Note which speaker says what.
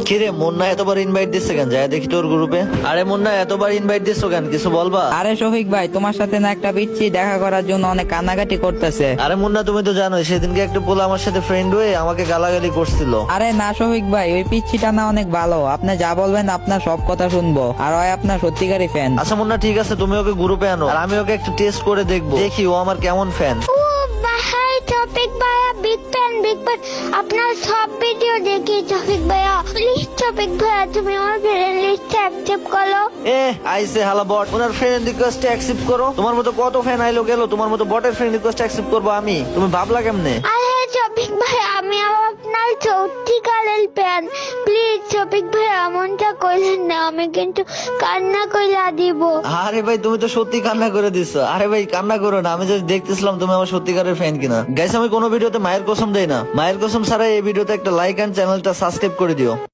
Speaker 1: কিরে মুন্না এতবার ইনভাইট দিচ্ছে কেন? যায় দেখি তোর গ্রুপে। আরে মুন্না এতবার ইনভাইট দিচ্ছ কেন, কিছু বলবা?
Speaker 2: আরে শফিক ভাই, তোমার সাথে না একটা পিচ্ছি দেখা করার জন্য অনেক কান্নাকাটি করতেছে।
Speaker 1: আরে মুন্না তুমি তো জানোই সেদিনকে একটা পোলা আমার সাথে ফ্রেন্ড হয়ে আমাকে গালাগালি করছিল।
Speaker 2: আরে না শফিক ভাই, ওই পিচ্ছিটা না অনেক ভালো, আপনি যা বলবেন আপনার সব কথা শুনবো, আর ওই আপনার সত্যিকারই ফ্যান।
Speaker 1: আচ্ছা মুন্না ঠিক আছে, তুমি ওকে গ্রুপে আনো আর আমি ওকে একটু টেস্ট করে দেখবো, দেখি ও আমার কেমন ফ্যান।
Speaker 3: ও ভাই টপিক ভাইয়া বিগ ফ্যান আপনার সব ভিডিও দেখি টপিক ভাইয়া। প্লিজ টপিক ভাইয়া তুমি আমার ফ্রেন্ড লিস্টে অ্যাকসেপ্ট করো।
Speaker 1: আইসে হালা বট, ওনার ফ্রেন্ড রিকোয়েস্ট অ্যাকসেপ্ট করো। তোমার মতো কত ফ্যান আইলো গেল, তোমার মতো বটের ফ্রেন্ড রিকোয়েস্ট অ্যাকসেপ্ট করবো আমি? তুমি ভাবলা কেমনে?
Speaker 3: আরে টপিক ভাইয়া আমি আপনার সত্যিকারের ফ্যান, প্লিজ টপিক ভাইয়া এমনটা করলেন না, আমি কিন্তু কান্না কইরা দিব।
Speaker 1: আরে ভাই তুমি তো সত্যি কান্না করে দিছো। আরে ভাই কান্না করো না, আমি যদি দেখতেছিলাম তুমি আমার সত্যিকারের ফ্যান কিনা। গাইস আমি কোনো ভিডিওতে মায়ের কসম দেই না, মায়ের কসম ছাড়া এই ভিডিওতে একটা লাইক এন্ড চ্যানেলটা সাবস্ক্রাইব করে দিও।